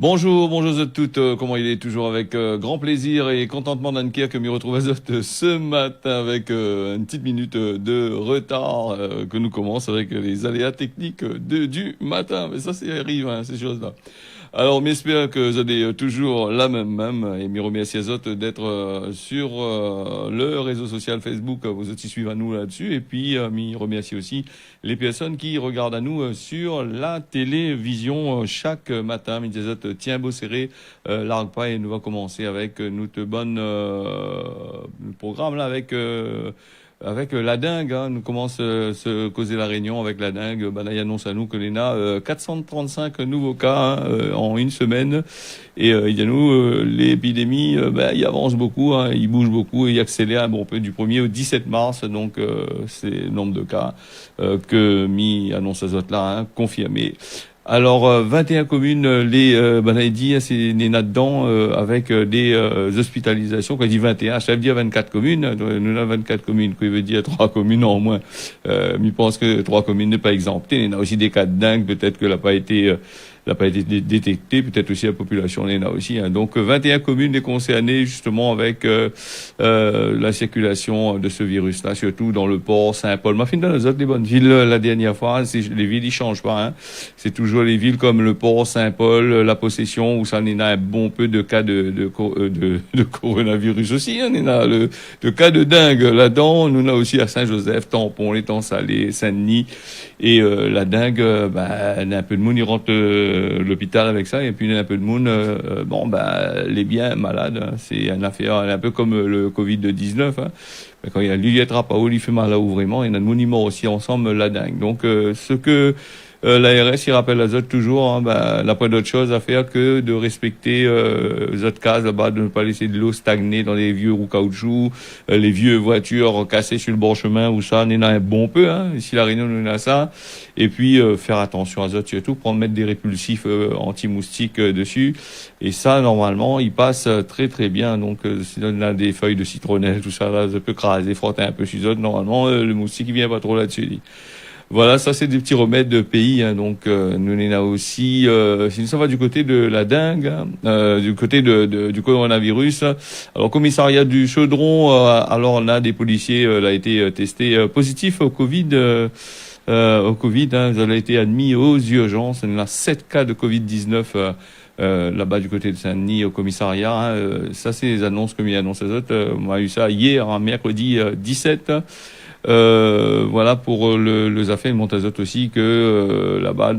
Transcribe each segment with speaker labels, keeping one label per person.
Speaker 1: Bonjour à toutes. Comment il est toujours avec grand plaisir et contentement d'Anker que m'y retrouve à Zot ce matin avec une petite minute de retard que nous commence avec les aléas techniques du matin. Mais ça, c'est arrive, hein, ces choses-là. Alors, j'espère que vous avez toujours la même et m'y remercie à Zot d'être sur le réseau social Facebook. Vous aussi suivez à nous là-dessus et puis m'y remercie aussi les personnes qui regardent à nous sur la télévision chaque matin. M'y disait tiens beau serré, largue pas et nous va commencer avec notre bonne programme là avec la dingue, hein. Nous commence se causer la réunion avec la dingue. Ben là, il annonce à nous que l'on a 435 nouveaux cas, hein, en une semaine. Et il y a nous, l'épidémie, il avance beaucoup, hein, il bouge beaucoup et il accélère un bon peu du 1er au 17 mars. Donc c'est le nombre de cas que mi annonce à Zot là, hein, confirmé. Alors, 21 communes, il dit, c'est né là-dedans, avec des hospitalisations. Quand il dit 21, ça veut dire 24 communes. Nous avons 24 communes, qui veut dire 3 communes en moins. Je pense que 3 communes n'est pas exemptées. Il y en a aussi des cas de dingue, peut-être que n'a pas été détecté, peut-être aussi la population en a aussi, hein. Donc 21 communes est concernées justement avec la circulation de ce virus-là, surtout dans le port Saint-Paul. Ma fille dans les autres, les bonnes villes, la dernière fois, les villes ils changent pas, hein. C'est toujours les villes comme le port Saint-Paul, la Possession, où ça en a un bon peu de cas de coronavirus aussi, hein. On a le cas de dingue là-dedans. Nous on a aussi à Saint-Joseph, Tampon, l'étang Salé, Saint-Denis et la dingue, elle a un peu de monde, il rentre l'hôpital avec ça, et puis il y a un peu de monde, les biens malades, hein. C'est une affaire, un peu comme le Covid-19, hein. Quand il y a l'Iliette Rapao, il fait mal là où vraiment, il y a un monument aussi ensemble, la dingue. Donc, ce que l'ARS, il rappelle à Zot toujours, hein, n'a pas d'autre chose à faire que de respecter Zot cases là-bas, de ne pas laisser de l'eau stagner dans les vieux roues caoutchouc, les vieux voitures cassées sur le bord chemin, où ça, on en a un bon peu, hein. Ici, la Réunion, on en a ça. Et puis, faire attention à Zot, surtout, mettre des répulsifs anti-moustiques dessus. Et ça, normalement, il passe très très bien. Donc, si on a des feuilles de citronnelle, tout ça, là, ça peut craser, frotter un peu sur Zot. Normalement, le moustique, il vient pas trop là-dessus. Voilà, ça c'est des petits remèdes de pays, hein. Donc nous on a aussi, si ça va du côté de la dengue, hein, du côté du coronavirus. Alors commissariat du Chaudron, alors on a des policiers, a été testé positif au Covid. Hein, ils ont été admis aux urgences. On a 7 cas de Covid-19 là-bas du côté de Saint-Denis au commissariat, hein. Ça c'est les annonces comme il annonce les autres. On a eu ça hier, hein, mercredi 17. Voilà pour les affaires de Montazot aussi que là-bas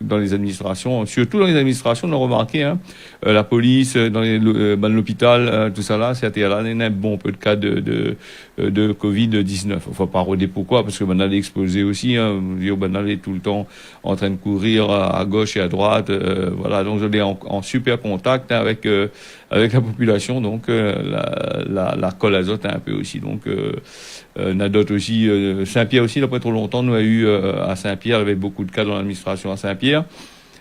Speaker 1: dans les administrations, surtout dans les administrations, on a remarqué, hein, la police, dans l'hôpital, tout ça là, c'était là, il y a un bon peu de cas de Covid-19. Faut pas rôder pourquoi, parce que on a explosé aussi, hein. On est tout le temps en train de courir à gauche et à droite, voilà. Donc on est en super contact, hein, avec la population, donc la colle azote un peu aussi. Donc on a d'autres aussi, Saint-Pierre aussi, il n'y a pas trop longtemps, nous a eu à Saint-Pierre, il y avait beaucoup de cas dans l'administration à Saint-Pierre.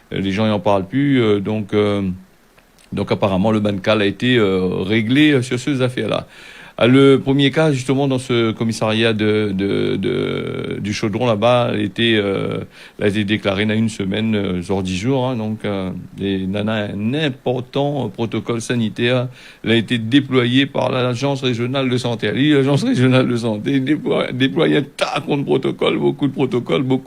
Speaker 1: Les gens n'en parlent plus, donc apparemment le bancal a été réglé sur ces affaires-là. Le premier cas, justement, dans ce commissariat du Chaudron, là-bas, a été déclaré il y a une semaine, genre 10 jours, hein. Donc, il y en a un important protocole sanitaire. Il a été déployé par l'Agence régionale de santé. L'Agence régionale de santé déployé un tas de protocoles, beaucoup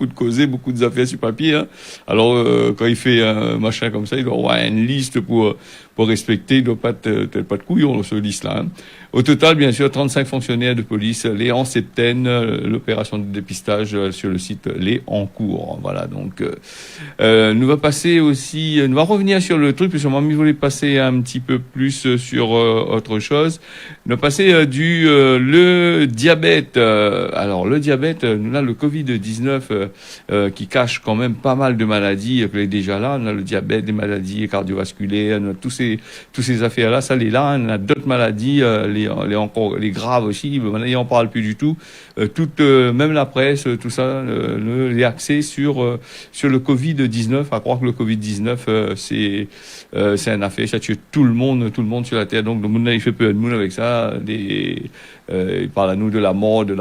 Speaker 1: de causés, beaucoup d'affaires sur papier, hein. Alors, quand il fait un machin comme ça, il doit avoir une liste pour respecter. Il doit pas être pas de couillon dans ce liste-là, hein. Au total, bien sûr, 35 fonctionnaires de police, les en septaine, l'opération de dépistage sur le site les en cours. Voilà, donc nous va passer aussi, nous va revenir sur le truc, puisque moi, je voulais passer un petit peu plus sur autre chose. Nous va passer le diabète. Alors, le diabète, nous a le Covid-19 qui cache quand même pas mal de maladies qui est déjà là. On a le diabète, des maladies cardiovasculaires, on a tous ces affaires-là, ça l'est là. On a d'autres maladies, les graves aussi, maintenant ils en parlent plus du tout. Même la presse, tout ça, les axés sur le Covid-19, à croire que le Covid-19 c'est une affaire, ça tue tout le monde sur la terre. Donc le monde il fait peu de monde avec ça, il parle à nous de la mort, de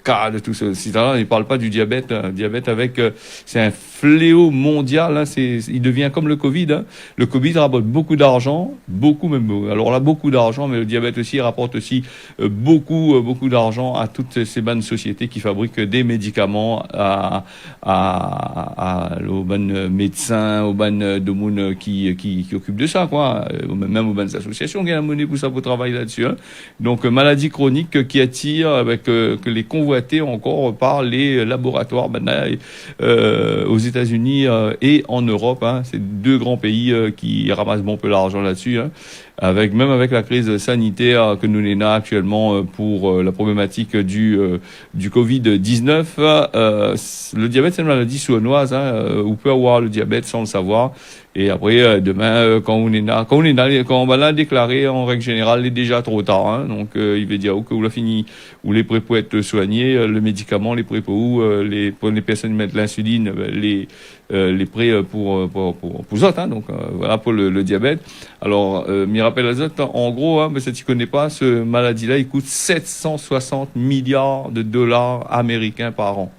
Speaker 1: cas, de tout ça, etc. Il parle pas du diabète. Le diabète c'est un fléau mondial. Hein, il devient comme le Covid. Hein. Le Covid rapporte beaucoup d'argent, beaucoup même. Alors là, beaucoup d'argent, mais le diabète aussi rapporte aussi beaucoup d'argent à toutes ces bonnes sociétés qui fabriquent des médicaments aux bonnes médecins, aux bonnes domounes qui occupent de ça, quoi. Même aux bonnes associations qui ont la monnaie pour ça, pour travailler là-dessus. Hein. Donc, maladie chronique qui attire avec que les convoités encore par les laboratoires aux États-Unis et en Europe. Hein. C'est deux grands pays qui ramassent bon peu d'argent là-dessus. Hein. Même avec la crise sanitaire que nous avons actuellement pour la problématique du Covid-19, le diabète c'est une maladie sournoise, hein, on peut avoir le diabète sans le savoir. Et après, demain, quand on va la déclarer, en règle générale, il est déjà trop tard. Hein. Donc, il va dire que vous l'avez fini, ou les prêts pour être soignés, le médicament, les prêts pour pour les personnes qui mettent l'insuline, les prêts pour les autres. Hein. Donc, voilà pour le diabète. Alors, m'y rappelle les autres, en gros, hein, mais si tu connais pas, ce maladie-là, il coûte 760 milliards de dollars américains par an.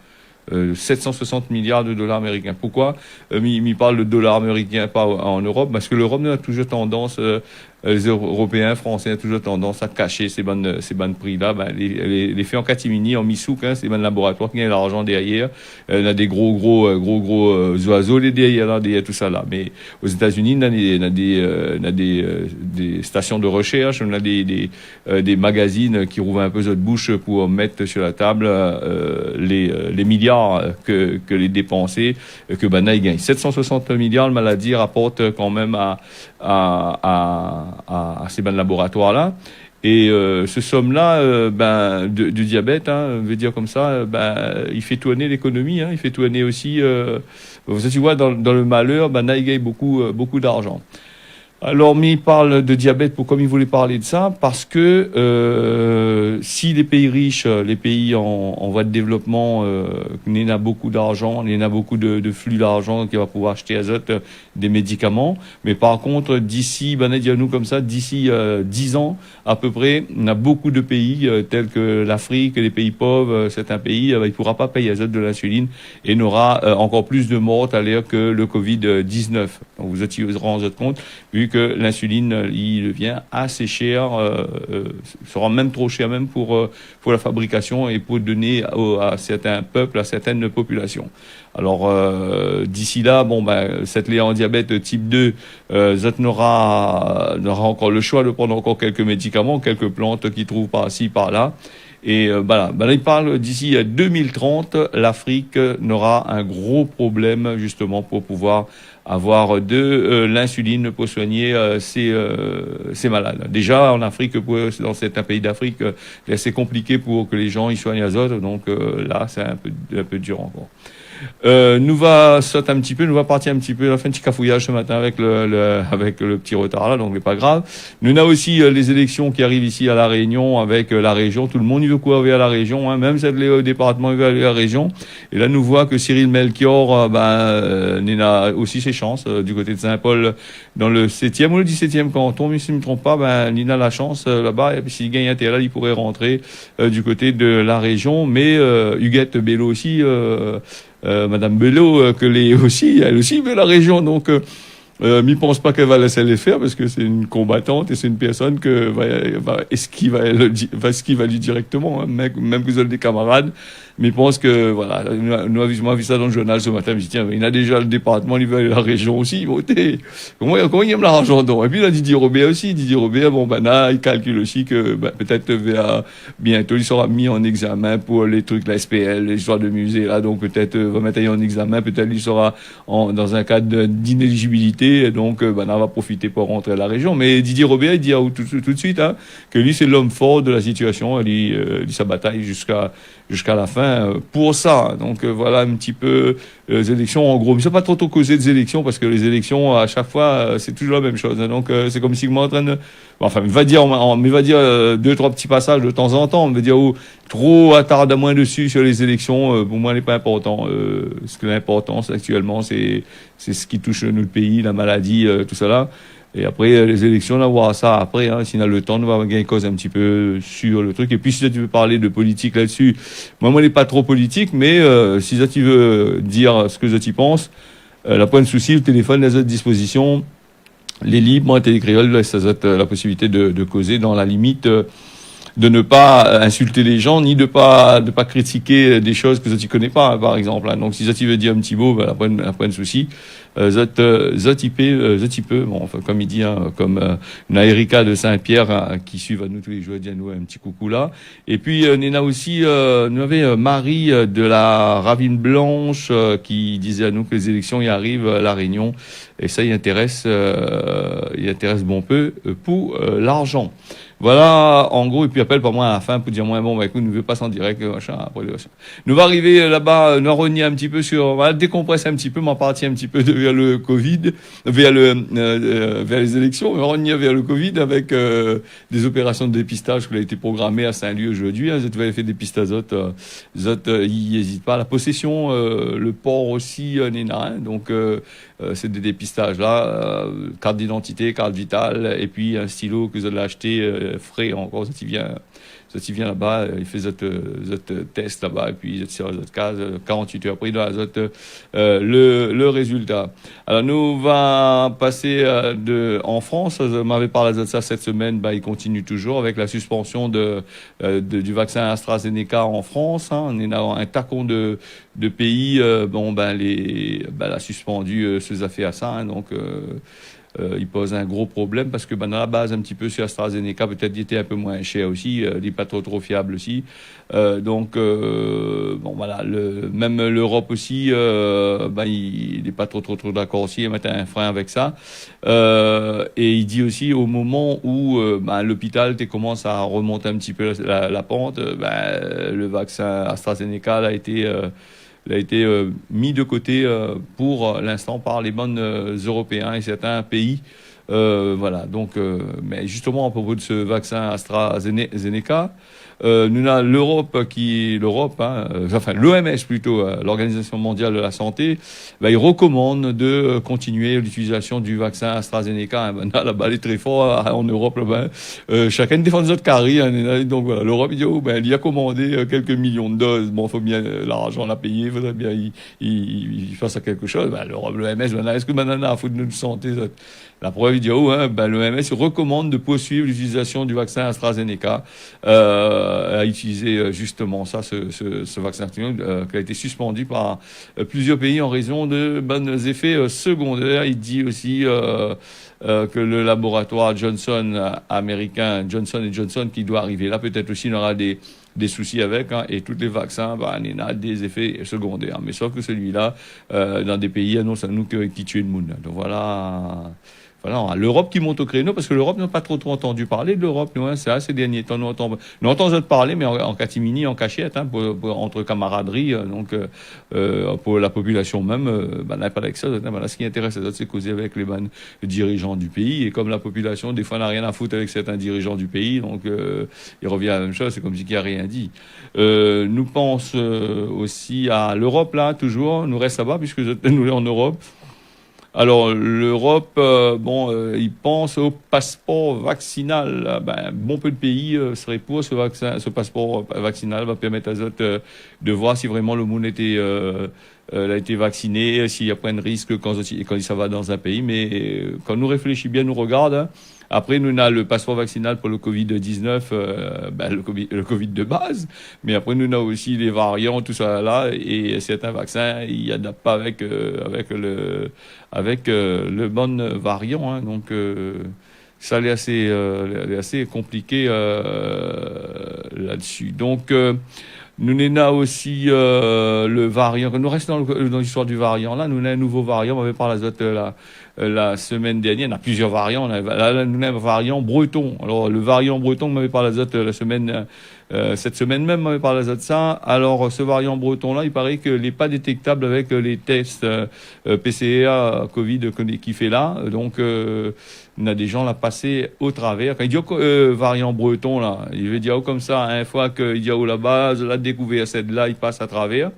Speaker 1: 760 milliards de dollars américains. Pourquoi il parle de dollars américains pas en Europe? Parce que l'Europe a toujours tendance, les Européens, Français ont toujours tendance à cacher ces bonnes prix-là. Les faits en catimini, en misouk, hein, ces bonnes laboratoires qui ont l'argent derrière. On a des gros oiseaux derrière tout ça là. Mais aux États-Unis, on a des stations de recherche, on a des magazines qui rouvrent un peu notre bouche pour mettre sur la table les milliards que les dépensés que ils gagnent. 760 milliards de maladies rapportent quand même à ces laboratoires là. Et ce somme-là, du diabète, hein, veut dire comme ça, il fait tourner l'économie, hein, il fait tourner aussi. Tu vois, dans le malheur, il gagne beaucoup d'argent. Alors, mais il parle de diabète. Pourquoi il voulait parler de ça? Parce que si les pays riches, les pays en voie de développement, n'en a beaucoup d'argent, n'en a beaucoup de flux d'argent qui va pouvoir acheter des médicaments. Mais par contre, d'ici, nous comme ça, d'ici 10 ans à peu près, on a beaucoup de pays tels que l'Afrique, les pays pauvres, certains pays, il pourra pas payer de l'insuline et n'aura encore plus de morts à l'air que le Covid-19. Donc vous vous rendez compte, vu que l'insuline, il devient assez cher, sera même trop cher même pour la fabrication et pour donner à certains peuples, à certaines populations. Alors d'ici là, cette Léa en diabète type 2, n'aura encore le choix de prendre encore quelques médicaments, quelques plantes qu'ils trouvent par-ci, par-là. Et il parle d'ici 2030, l'Afrique n'aura un gros problème justement pour pouvoir avoir de l'insuline pour soigner ces malades. Déjà en Afrique, dans certains pays d'Afrique, c'est compliqué pour que les gens y soignent azote, donc là c'est un peu dur encore. Nous va partir un petit peu, on a fait un petit cafouillage ce matin avec le petit retard là, donc c'est pas grave. Nous avons aussi les élections qui arrivent ici à La Réunion avec la région. Tout le monde y veut quoi aller à La Région, hein, même cette les départements veulent aller à La Région. Et là nous voit que Cyril Melchior, a aussi ses chances du côté de Saint-Paul dans le 7e ou le 17e canton, si je ne me trompe pas, Nina a la chance là-bas. Et puis s'il gagne un terrain, il pourrait rentrer du côté de La Région. Mais Huguette Bello aussi. Madame Bello, elle aussi veut La Région, donc m'y pense pas qu'elle va laisser les faire parce que c'est une combattante et c'est une personne que va esquiver lui directement, hein, même que vous avez des camarades. Mais je pense que, voilà, nous avons vu ça dans le journal ce matin, je me dis, tiens, il a déjà le département, il veut aller à la région aussi, voter. Comment il aime l'argent, donc. Et puis, il a Didier Robert aussi. Didier Robert, il calcule aussi que, peut-être, bientôt, il sera mis en examen pour les trucs, la SPL, les histoires de musée, là, donc peut-être, va mettre en examen, peut-être, il sera dans un cadre d'inéligibilité, et donc, on va profiter pour rentrer à la région. Mais Didier Robert, il dit tout de suite, hein, que lui, c'est l'homme fort de la situation, il dit sa bataille jusqu'à la fin pour ça. Donc voilà un petit peu les élections en gros. Mais c'est pas trop causé des élections parce que les élections à chaque fois c'est toujours la même chose. Donc c'est comme si on est en train de il va dire deux trois petits passages de temps en temps. On va dire trop attarde à moins dessus sur les élections. Pour moi, n'est pas important. Ce que l'importance actuellement, c'est ce qui touche notre pays, la maladie, tout ça là. Et après, les élections, on va voir ça après, hein, s'il a le temps, on va gagner cause un petit peu sur le truc. Et puis, si tu veux parler de politique là-dessus, moi, je n'ai pas trop politique, mais si ça, tu veux dire ce que tu penses, la point de souci, le téléphone, les autres dispositions, les libres, moi, télécréole, ça a la possibilité de causer dans la limite de ne pas insulter les gens, ni de pas critiquer des choses que tu connais pas, hein, par exemple. Hein. Donc, si ça, tu veux dire un petit mot, ben, la point de souci. Zot, bon, enfin, comme il dit, hein, comme na Erika de Saint-Pierre qui suivent à nous tous les jours, dit à nous un petit coucou là. Et puis Nena aussi, nous avait Marie de la Ravine Blanche qui disait à nous que les élections y arrivent à La Réunion et ça il intéresse bon peu pour l'argent. Voilà, en gros, et puis appelle par moi à la fin pour dire, moi, bon, bah, écoute, nous veut pas en direct, machin, après, nous va arriver là-bas, nous rogner un petit peu on va décompresser un petit peu, m'en partir un petit peu vers le Covid, vers les élections, mais rogner vers le Covid avec, des opérations de dépistage qui ont été programmées à Saint-Lieu aujourd'hui, hein, vous avez fait des pistes azote, ils n'hésitent pas. La possession, le port aussi, Néna, hein, donc, c'est des dépistages là, carte d'identité, carte vitale, et puis un stylo que vous allez acheter frais encore, ça t'y vient là-bas, il fait zot test là-bas, et puis sur la case, 48 heures après, il doit le résultat. Alors nous va passer en France, je m'avais parlé de ça cette semaine, bah, il continue toujours avec la suspension du vaccin AstraZeneca en France, hein, on est dans un tacon de pays, bon ben la suspendu ces affaires à ça, hein, donc il pose un gros problème parce que ben, dans la base un petit peu sur AstraZeneca peut-être il était un peu moins cher aussi, il n'est pas trop fiable aussi, donc bon voilà, même l'Europe aussi, ben il n'est pas trop d'accord aussi, il met un frein avec ça, et il dit aussi au moment où ben, l'hôpital commence à remonter un petit peu la pente, ben, le vaccin AstraZeneca a été mis de côté pour l'instant par les bonnes Européens et certains pays. Voilà, donc, mais justement à propos de ce vaccin AstraZeneca, nous avons enfin l'OMS plutôt, l'Organisation mondiale de la santé, ben, il recommande de continuer l'utilisation du vaccin AstraZeneca. Hein, ben, là-bas, il est très fort en Europe. Là, ben, chacun défend notre carré. Hein, donc voilà, l'Europe il dit, oh, ben, il a commandé quelques millions de doses. Bon, faut bien l'argent l'a payé, il faudrait bien il fasse quelque chose. Ben, l'Europe, l'OMS, ben, est-ce que maintenant à foutre de notre santé? La preuve vidéo, hein, ben, l'OMS recommande de poursuivre l'utilisation du vaccin AstraZeneca, à utiliser justement ça, ce vaccin qui a été suspendu par plusieurs pays en raison de bons effets secondaires. Il dit aussi que le laboratoire américain Johnson Johnson qui doit arriver là, peut-être aussi il aura des soucis avec, hein, et tous les vaccins, bah, il y a des effets secondaires. Mais sauf que celui-là, dans des pays, annonce à nous qui tue le monde. Donc voilà. Voilà, l'Europe qui monte au créneau, parce que l'Europe n'a pas trop entendu parler de l'Europe, nous, hein, c'est ces derniers temps, nous entendons parler, mais en catimini, en cachette, hein, entre camaraderie, donc, pour la population même, ben, n'a pas avec ça, ben, ce qui intéresse les autres, c'est causer avec les dirigeants du pays, et comme la population, des fois, n'a rien à foutre avec certains dirigeants du pays, donc, il revient à la même chose, c'est comme si il n'y a rien dit. Nous pense aussi à l'Europe, là, toujours, nous reste là-bas, puisque nous sommes en Europe. Alors, l'Europe, il pense au passeport vaccinal. Ben, bon peu de pays seraient pour ce vaccin, ce passeport vaccinal va permettre à autres de voir si vraiment le monde a été vacciné, s'il y a point de risque quand ça va dans un pays. Mais quand nous réfléchissons bien, nous regarde. Hein. Après, nous avons le passeport vaccinal pour le Covid-19, le COVID de base. Mais après, nous avons aussi les variants, tout ça là. Et certains vaccins, ils n'adaptent pas avec le bon variant. Hein. Donc, ça est assez compliqué là-dessus. Donc, nous avons aussi le variant. Nous restons dans l'histoire du variant. Là, nous avons un nouveau variant. On avait parlé la semaine dernière. On a plusieurs variants. Nous avons un variant breton. Alors, le variant breton, on m'avait parlé cette semaine même, on m'avait parlé de ça. Alors, ce variant breton-là, il paraît qu'il n'est pas détectable avec les tests PCR Covid qui fait là. Donc, on a des gens là passés au travers. Quand il dit variant breton, là, il veut dire comme ça, une fois qu'il dit la base, la découverte, c'est de là, il passe à travers.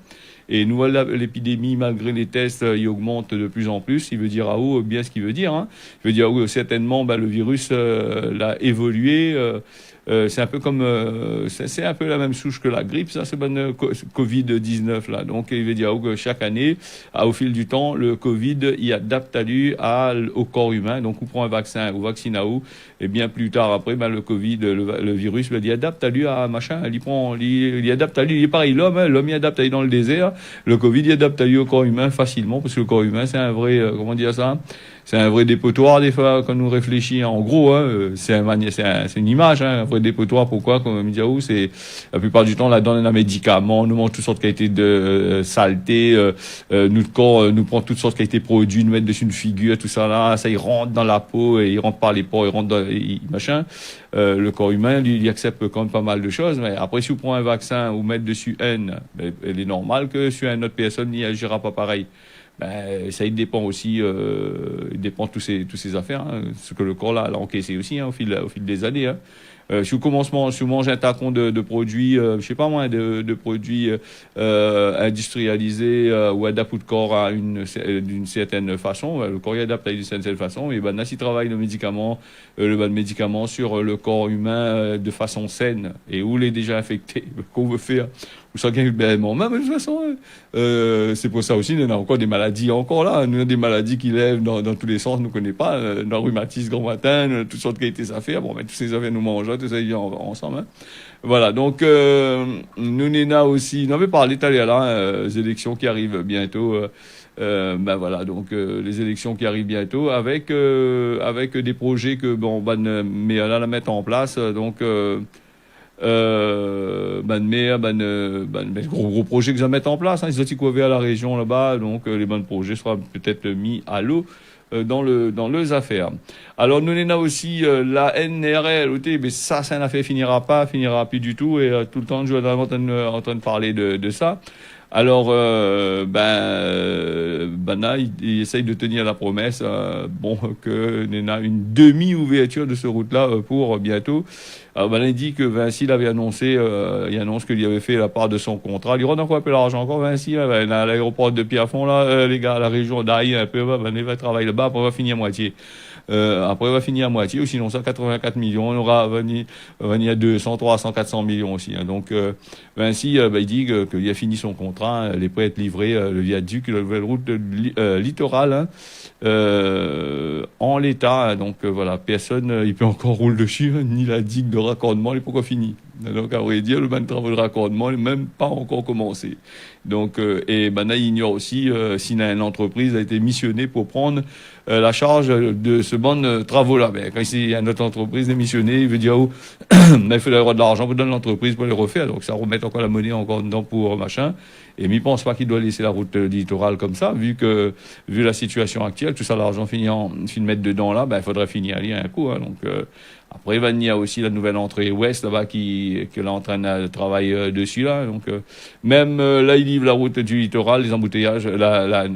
Speaker 1: Et nous voilà, l'épidémie, malgré les tests, il augmente de plus en plus. Il veut dire à où bien ce qu'il veut dire. Hein. Il veut dire oui, certainement, le virus l'a évolué. C'est un peu comme c'est un peu la même souche que la grippe, ça, c'est bonne Covid-19 là. Donc il veut dire que chaque année, au fil du temps, le Covid il adapte au corps humain. Donc on prend un vaccin ou vaccine à où et bien plus tard après, le Covid, le virus, il adapte à lui à machin, il adapte à lui, il est pareil l'homme, hein, l'homme il adapte à lui dans le désert, le Covid il adapte à lui au corps humain facilement parce que le corps humain c'est un vrai comment dire ça. C'est un vrai dépotoir des fois quand on réfléchit. En gros, hein, c'est une image, hein, un vrai dépotoir. Pourquoi? Comme Midiaou, c'est la plupart du temps là-dedans on a médicaments, on nous mange toutes sortes de qualités de saleté, notre corps nous prend toutes sortes de qualités de produits, nous met dessus une figure, tout ça là, ça il rentre dans la peau et il rentre par les pores, il rentre dans machin. Le corps humain, lui, il accepte quand même pas mal de choses. Mais après, si vous prenez un vaccin ou mettre dessus N, il est normal que sur une autre personne, il n'y agira pas pareil. Ça il dépend aussi il dépend de tous ces affaires hein, ce que le corps là a encaissé aussi hein, au fil des années hein. Si vous mangez un tacon de produits je sais pas moi de produits industrialisés ou adaptés de corps d'une certaine façon le corps y adapte d'une certaine façon et là s'il travaille le médicament sur le corps humain de façon saine et où il est déjà infecté qu'on veut faire ou ça gagne même de toute façon c'est pour ça aussi il y a encore des maladies encore là nous avons des maladies qui lèvent dans tous les sens nous connaissons pas dans le rhumatisme grand matin toutes sortes de qualités affaires bon mais toutes ces affaires nous mangeons tout ça il vient ensemble hein. Voilà donc nous Néna aussi on avait parlé tout à l'heure là les élections qui arrivent bientôt voilà donc les élections qui arrivent bientôt avec des projets que mais là la mettre en place donc gros projets que je vais mettre en place hein, les autres qui à la région là-bas donc les bons projets seront peut-être mis à l'eau dans les affaires. Alors nous on a aussi la NRL, mais ça n'affaire finira plus du tout et tout le temps je suis en train de parler de ça. Alors, là, il essaye de tenir la promesse, que on a une demi-ouverture de ce route-là pour bientôt. Alors, il dit que Vinci l'avait annoncé, il annonce qu'il y avait fait la part de son contrat. Il rend encore un peu l'argent encore, Vinci, là, à l'aéroport de Pierrefonds, là, les gars, à la région d'Aïe, un peu, il va travailler là-bas, après, on va finir à moitié. Après, on va finir à moitié, ou sinon, ça, 84 millions, on aura venir à 200, 300, 400 millions aussi, hein. Donc, Vinci, il dit qu'il a fini son contrat, il est prêt à être livré, le viaduc, la nouvelle route littorale, hein, en l'état, hein. Donc, voilà, personne, il peut encore rouler dessus, hein, ni la digue de raccordement, elle n'est pas encore finie. Donc, à vrai dire, le travail de raccordement n'est même pas encore commencé. Donc, et là, il ignore aussi si une entreprise a été missionnée pour prendre la charge de ce bon travaux-là. Mais quand il y a une autre entreprise démissionnée, il veut dire, il faut avoir de l'argent pour donner l'entreprise pour les refaire. Donc, ça remet encore la monnaie encore dedans pour machin. Et mais il pense pas qu'il doit laisser la route littorale comme ça, vu la situation actuelle, tout ça, l'argent finit de mettre dedans là, il faudrait finir à lire un coup, hein. Donc, après, il y a aussi la nouvelle entrée ouest là-bas que là en train de travailler dessus là. Donc même là il livre la route du littoral, les embouteillages, la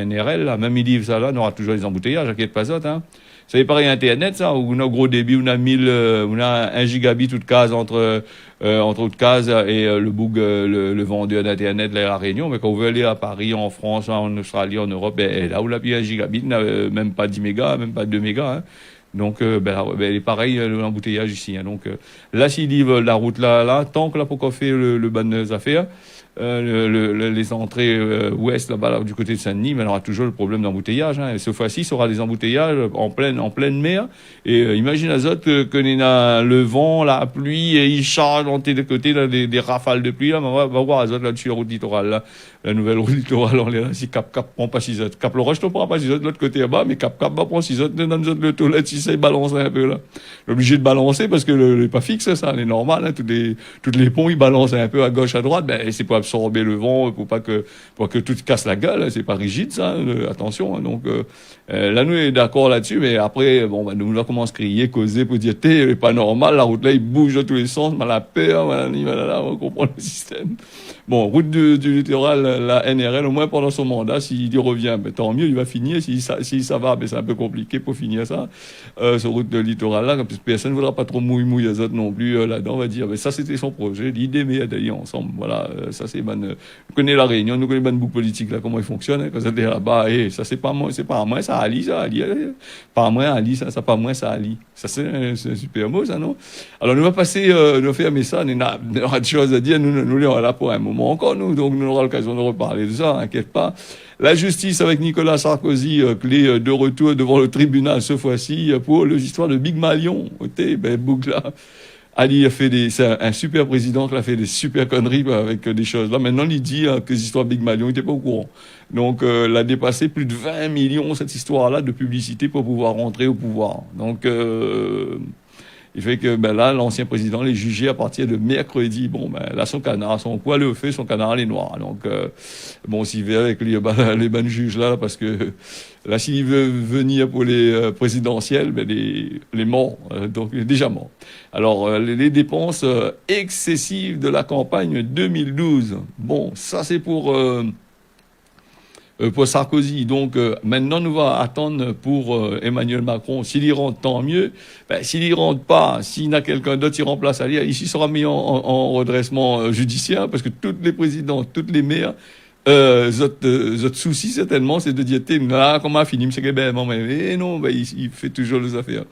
Speaker 1: NRL là, même il livre ça là, on aura toujours les embouteillages, inquiète pas ça, hein. Ça est pareil Internet ça, où on a gros débit, on a 1 gigabit toute case entre autres cases et le boug le vendeur d'internet là à la Réunion, mais quand on veut aller à Paris, en France, en Australie, en Europe, là où la a 1 gigabit, même pas 10 mégas, même pas 2 mégas, hein. Donc, il est pareil, l'embouteillage ici, hein. Donc, là, s'il livre la route là, tant que là, pour qu'on fait le bonnes affaires, les entrées ouest là-bas du côté de Saint-Denis, mais on aura toujours le problème d'embouteillage, hein. Et cette fois-ci, il y aura des embouteillages en pleine mer. Et imagine Azote que y a le vent, la pluie, et il charge dans tes deux côtés là, des rafales de pluie. Là, on va voir Azote là-dessus la route littorale, là. La nouvelle route littorale, on est là, si Cap prend pas 6 autres. Cap le Roche ne prend pas 6 autres de l'autre côté là-bas, mais Cap va prendre 6 autres, dans le toilette, si ça, il balance un peu là. Obligé de balancer parce que le pas fixe, ça, c'est normal, hein. Toutes les ponts, ils balancent un peu à gauche, à droite, c'est pour absorber le vent, pour que tout casse la gueule, hein. C'est pas rigide, ça, attention, hein. Donc, Là, nous, on est d'accord là-dessus, mais après, bon, bah, nous, on commence à crier, causer, pour dire, t'es pas normal, la route là, il bouge dans tous les sens, mal à peur, là, on comprend le système. Bon, route du littoral, la NRL, au moins pendant son mandat, s'il y revient, ben, tant mieux, il va finir. Si ça va, ben, c'est un peu compliqué pour finir ça, sur route de littoral là, parce que personne ne voudra pas trop mouiller les autres non plus, là-dedans, on va dire, ben, ça, c'était son projet, l'idée, mais d'aller ensemble, voilà, ça, c'est bonne, nous connaissons la Réunion, nous connaissons le bouc politique, là, comment il fonctionne, hein, quand ça là-bas, et ça, c'est pas moi, ça Ali, pas moi, Ali, ça pas moi, ça Ali. Ça, c'est un super mot, ça, non? Alors, nous va passer, nous fermer ça, nous avons des choses à dire, nous sommes là pour un moment encore, nous, donc nous aurons l'occasion de reparler de ça, inquiète pas. La justice avec Nicolas Sarkozy, clé de retour devant le tribunal ce fois-ci, pour l'histoire de Big Malion. Ben, boucle là. Ali a fait c'est un super président qui a fait des super conneries avec des choses là. Maintenant, il dit que l'histoire Big Malion, il n'était pas au courant. Donc, l'a dépassé plus de 20 millions, cette histoire-là, de publicité pour pouvoir rentrer au pouvoir. Donc, il fait que, ben là, l'ancien président l'est jugé à partir de mercredi. Bon, ben là, son canard, son poil au feu, son canard est noir. Donc, bon, s'il veut avec les bonnes juges là, parce que là, s'il veut venir pour les présidentielles, ben les morts, donc il est déjà mort. Alors, les dépenses excessives de la campagne 2012. Bon, ça c'est pour Sarkozy. Donc maintenant, nous va attendre pour Emmanuel Macron. S'il y rentre, tant mieux. Ben, s'il y rentre pas, s'il y a quelqu'un d'autre qui remplace Ali, ici sera mis en redressement judiciaire, parce que tous les présidents, toutes les maires, votre souci certainement, c'est de dire, là, comment fini, c'est que ben, mais non, ben, il fait toujours les affaires.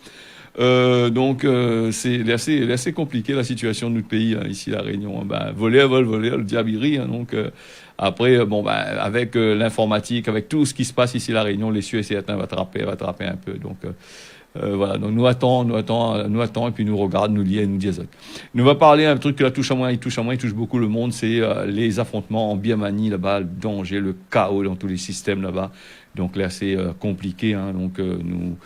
Speaker 1: Donc c'est assez compliqué la situation de notre pays hein, ici la Réunion. Ben, voler, le diable il rit. Hein, donc après bon ben avec l'informatique, avec tout ce qui se passe ici la Réunion, les cieux et certains va attraper un peu. Donc voilà, donc nous attend et puis nous regarde, nous lit et nous dit ça. Nous va parler un truc qui la touche à moi, il touche beaucoup le monde, c'est les affrontements en Birmanie là-bas, le danger, le chaos dans tous les systèmes là-bas. Donc là c'est compliqué. Hein, donc nous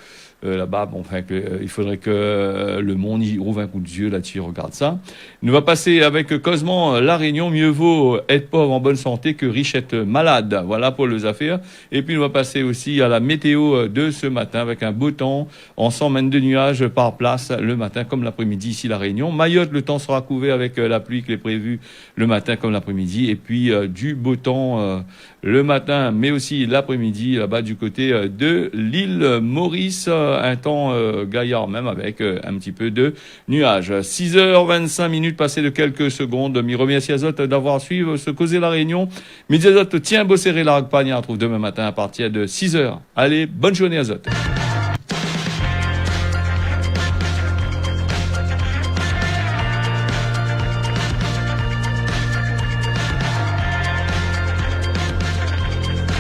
Speaker 1: là-bas, bon, enfin, il faudrait que le monde y ouvre un coup d'yeux là-dessus, regarde ça. Nous va passer avec Cosman, La Réunion, mieux vaut être pauvre en bonne santé que riche être malade. Voilà pour les affaires. Et puis, nous va passer aussi à la météo de ce matin avec un beau temps, en 100 mètres de nuages par place le matin comme l'après-midi ici La Réunion. Mayotte, le temps sera couvert avec la pluie qui est prévue le matin comme l'après-midi. Et puis, du beau temps le matin, mais aussi l'après-midi là-bas du côté de l'île Maurice. Un temps gaillard même avec un petit peu de nuages. 6h25 passées de quelques secondes. Mi remercie Azot d'avoir suivi ce Causer la Réunion. Midi Azot, tiens, bosser la Ragpagne. On retrouve demain matin à partir de 6h. Allez, bonne journée Azot.